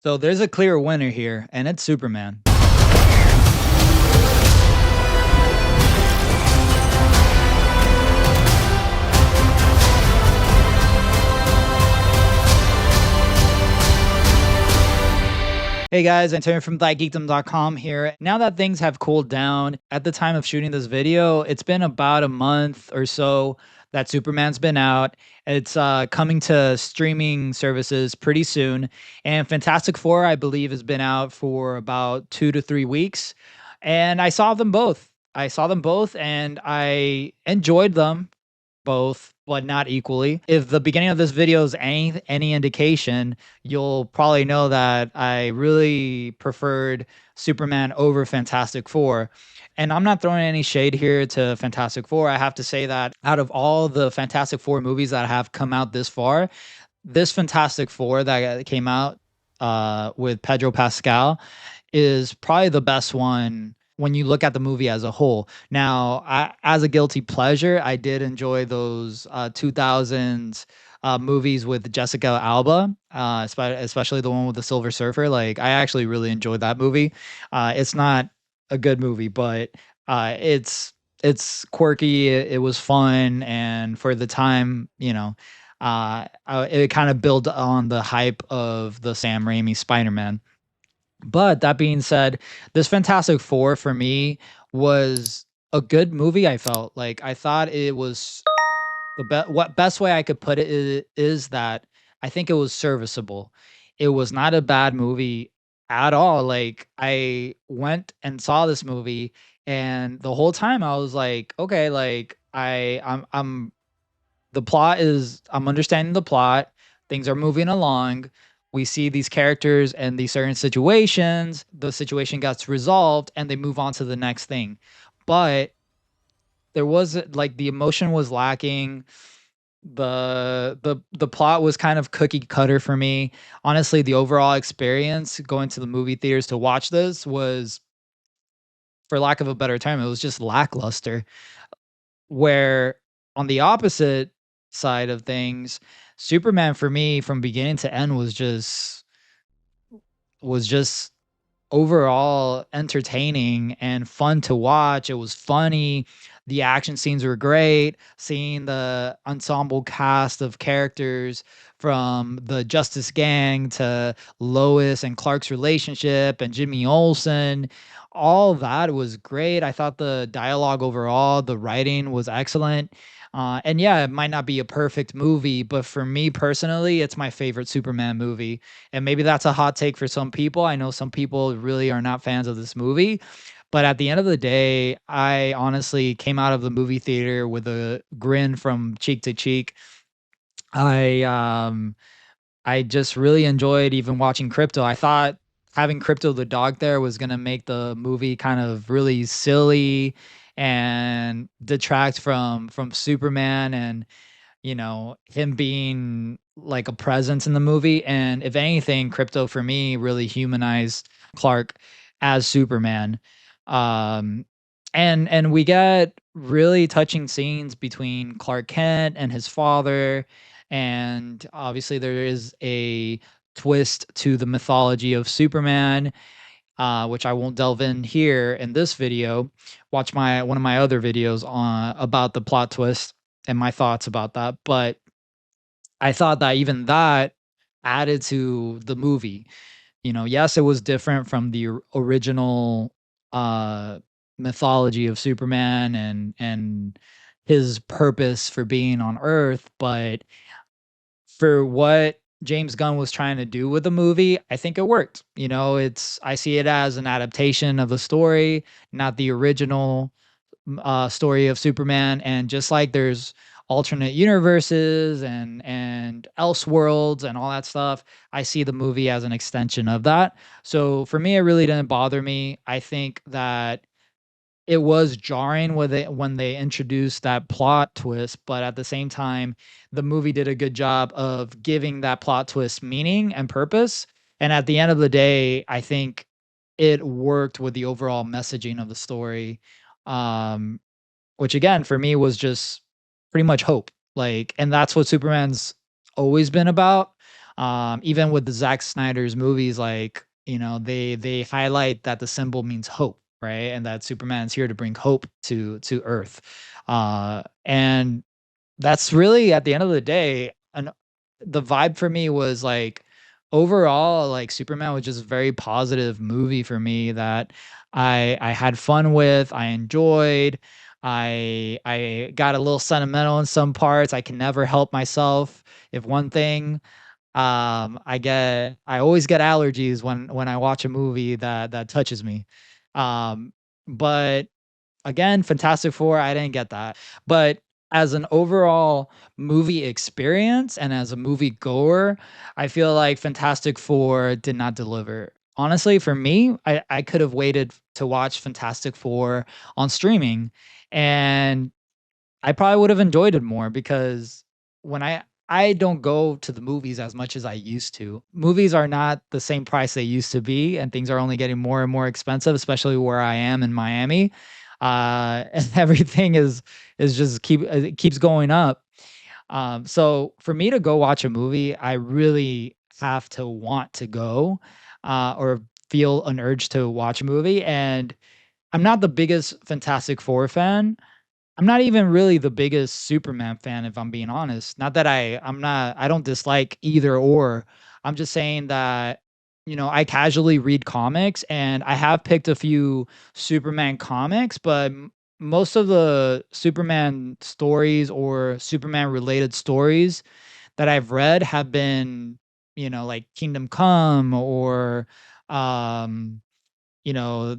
So there's a clear winner here, and it's Superman. Hey guys, I'm Terry from ThyGeekdom.com here. Now that things have cooled down, at the time of shooting this video, it's been about a month or so that Superman's been out. It's coming to streaming services pretty soon. And Fantastic Four, I believe, has been out for about 2 to 3 weeks. And I saw them both. I saw them both and I enjoyed them both, but not equally. If the beginning of this video is any indication, you'll probably know that I really preferred Superman over Fantastic Four. And I'm not throwing any shade here to Fantastic Four. I have to say that out of all the Fantastic Four movies that have come out this far, this Fantastic Four that came out with Pedro Pascal is probably the best one when you look at the movie as a whole. Now, as a guilty pleasure, I did enjoy those 2000s movies with Jessica Alba, especially the one with the Silver Surfer. Like, I actually really enjoyed that movie. It's not a good movie, but it's quirky. It was fun, and for the time, it kind of built on the hype of the Sam Raimi Spider-Man. But that being said, this Fantastic Four for me was a good movie. I felt like I thought it was what best way I could put it is that I think it was serviceable. It was not a bad movie at all. Like, I went and saw this movie, and the whole time I was like, okay, like I'm the plot is I'm understanding the plot. Things are moving along. We see these characters and these certain situations. The situation gets resolved and they move on to the next thing. But there was like the emotion was lacking. The plot was kind of cookie cutter for me. Honestly, the overall experience going to the movie theaters to watch this was, for lack of a better term, it was just lackluster. Where on the opposite side of things, Superman for me from beginning to end was just overall entertaining and fun to watch. It was funny. The action scenes were great. Seeing the ensemble cast of characters from the Justice Gang to Lois and Clark's relationship and Jimmy Olsen, all that was great. I thought the dialogue overall, the writing was excellent. And yeah, it might not be a perfect movie, but for me personally, it's my favorite Superman movie. And maybe that's a hot take for some people. I know some people really are not fans of this movie, but at the end of the day, I honestly came out of the movie theater with a grin from cheek to cheek. I um I just really enjoyed even watching Krypto. I thought having Krypto the dog there was gonna make the movie kind of really silly and detract from Superman and him being like a presence in the movie. And if anything, Crypto for me really humanized Clark as Superman. Um, and we get really touching scenes between Clark Kent and his father. And obviously there is a twist to the mythology of Superman, which I won't delve in here in this video. Watch my one of my other videos on about the plot twist and my thoughts about that. But I thought that even that added to the movie. Yes, it was different from the original uh mythology of Superman and his purpose for being on Earth, but for what James Gunn was trying to do with the movie, I think it worked. I see it as an adaptation of the story, not the original story of Superman. And just like there's alternate universes and else worlds and all that stuff, I see the movie as an extension of that. So for me, it really didn't bother me. I think that it was jarring with it when they introduced that plot twist, but at the same time, the movie did a good job of giving that plot twist meaning and purpose. And at the end of the day, I think it worked with the overall messaging of the story. Um, which again, for me was just pretty much hope. Like, and that's what Superman's always been about. Even with the Zack Snyder's movies, like, they highlight that the symbol means hope, right? And that Superman's here to bring hope to Earth. And that's really at the end of the day, and the vibe for me was like overall, like Superman was just a very positive movie for me that I had fun with, I enjoyed. I got a little sentimental in some parts. I can never help myself. If one thing, I always get allergies when I watch a movie that touches me. But again, Fantastic Four, I didn't get that. But as an overall movie experience and as a movie goer, I feel like Fantastic Four did not deliver. Honestly, for me, I could have waited to watch Fantastic Four on streaming, and I probably would have enjoyed it more because when I don't go to the movies as much as I used to. Movies are not the same price they used to be, and things are only getting more and more expensive, especially where I am in Miami. And everything is just it keeps going up. So for me to go watch a movie, I really have to want to go, or feel an urge to watch a movie. And I'm not the biggest Fantastic Four fan. I'm not even really the biggest Superman fan, if I'm being honest. Not that I don't dislike either or. I'm just saying that, I casually read comics and I have picked a few Superman comics, but most of the Superman stories or Superman related stories that I've read have been, like Kingdom Come or, um, you know,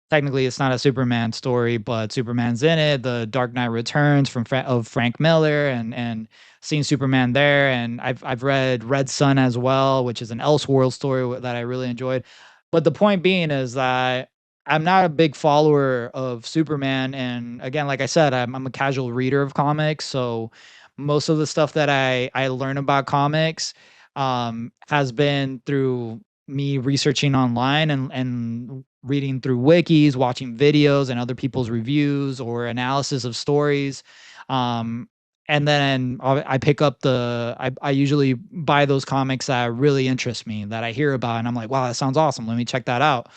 technically it's not a Superman story, but Superman's in it. The Dark Knight Returns of Frank Miller, and seeing Superman there, and I've read Red Sun as well, which is an Elseworld story that I really enjoyed. But the point being is that I'm not a big follower of Superman, and again, like I said, I'm a casual reader of comics, so most of the stuff that I learn about comics has been through me researching online and reading through wikis, watching videos and other people's reviews or analysis of stories. Um, and then I pick up I usually buy those comics that really interest me that I hear about and I'm like, wow, that sounds awesome. Let me check that out.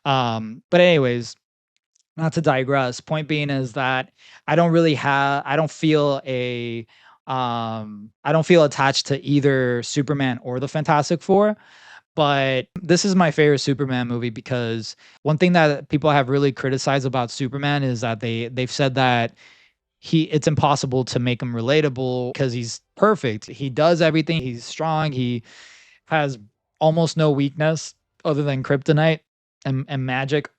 But anyways, not to digress, point being is that I don't feel I don't feel attached to either Superman or the Fantastic Four. But this is my favorite Superman movie because one thing that people have really criticized about Superman is that they've said that it's impossible to make him relatable because he's perfect. He does everything. He's strong. He has almost no weakness other than kryptonite and magic.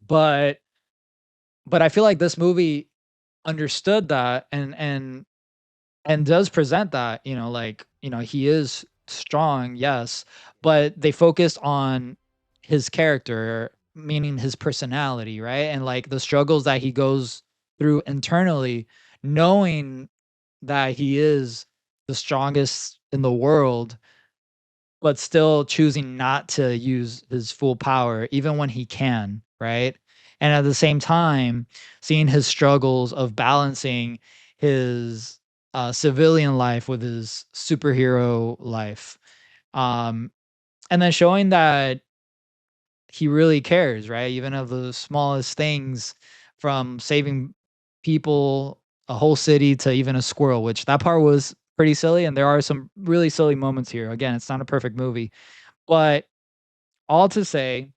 But I feel like this movie understood that and does present that, like, he is strong, yes, but they focused on his character, meaning his personality, right? And like the struggles that he goes through internally, knowing that he is the strongest in the world, but still choosing not to use his full power even when he can, right? And at the same time, seeing his struggles of balancing his civilian life with his superhero life. Um, and then showing that he really cares, right? Even of the smallest things, from saving people, a whole city, to even a squirrel, which that part was pretty silly. And there are some really silly moments here. Again, it's not a perfect movie, but all to say,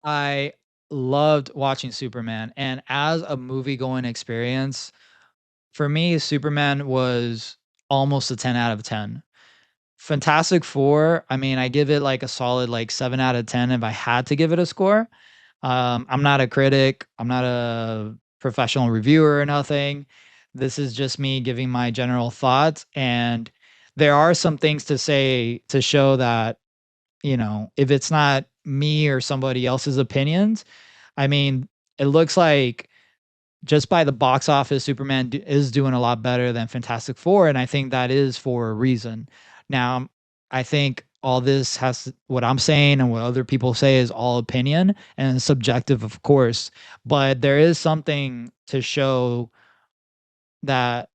I loved watching Superman. And as a movie going experience, for me, Superman was almost a 10 out of 10. Fantastic Four, I mean, I give it like a solid like 7 out of 10 if I had to give it a score. I'm not a critic. I'm not a professional reviewer or nothing. This is just me giving my general thoughts. And there are some things to say to show that, if it's not me or somebody else's opinions, I mean, it looks like just by the box office, Superman is doing a lot better than Fantastic Four, and I think that is for a reason. Now, I think all this what I'm saying and what other people say is all opinion and subjective, of course, but there is something to show that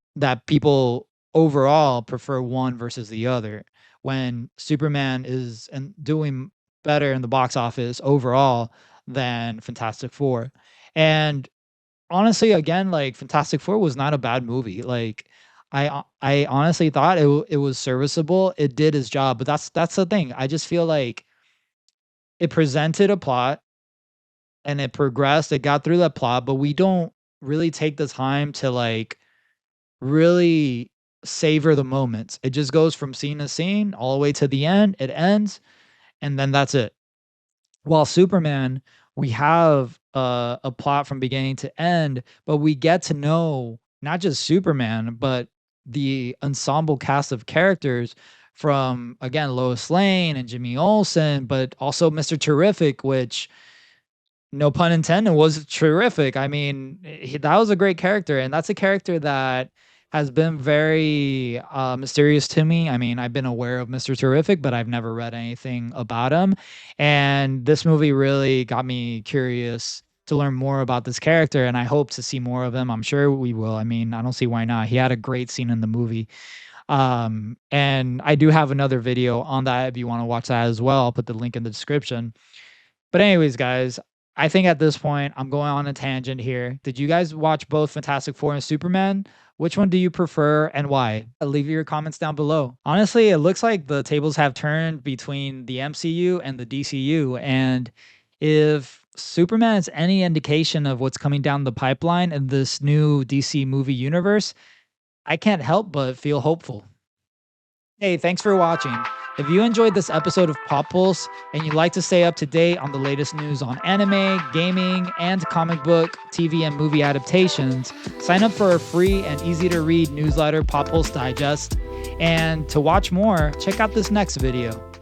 people overall prefer one versus the other when Superman is and doing better in the box office overall than Fantastic Four. And honestly, again, like Fantastic Four was not a bad movie. Like I honestly thought it was serviceable. It did its job, but that's the thing. I just feel like it presented a plot and it progressed. It got through that plot, but we don't really take the time to like really savor the moments. It just goes from scene to scene all the way to the end. It ends, and then that's it. While Superman, we have a plot from beginning to end, but we get to know not just Superman, but the ensemble cast of characters from again Lois Lane and Jimmy Olsen, but also Mr. Terrific, which no pun intended, was terrific. I mean, that was a great character, and that's a character that has been very mysterious to me. I mean, I've been aware of Mr. Terrific, but I've never read anything about him. And this movie really got me curious to learn more about this character, and I hope to see more of him. I'm sure we will. I mean, I don't see why not. He had a great scene in the movie. And I do have another video on that if you want to watch that as well. I'll put the link in the description. But anyways, guys, I think at this point I'm going on a tangent here. Did you guys watch both Fantastic Four and Superman? Which one do you prefer and why? Leave your comments down below. Honestly, it looks like the tables have turned between the MCU and the DCU. And if Superman is any indication of what's coming down the pipeline in this new DC movie universe, I can't help but feel hopeful. Hey, thanks for watching. If you enjoyed this episode of Pop Pulse and you'd like to stay up to date on the latest news on anime, gaming, and comic book, TV, and movie adaptations, sign up for our free and easy to read newsletter, Pop Pulse Digest. And to watch more, check out this next video.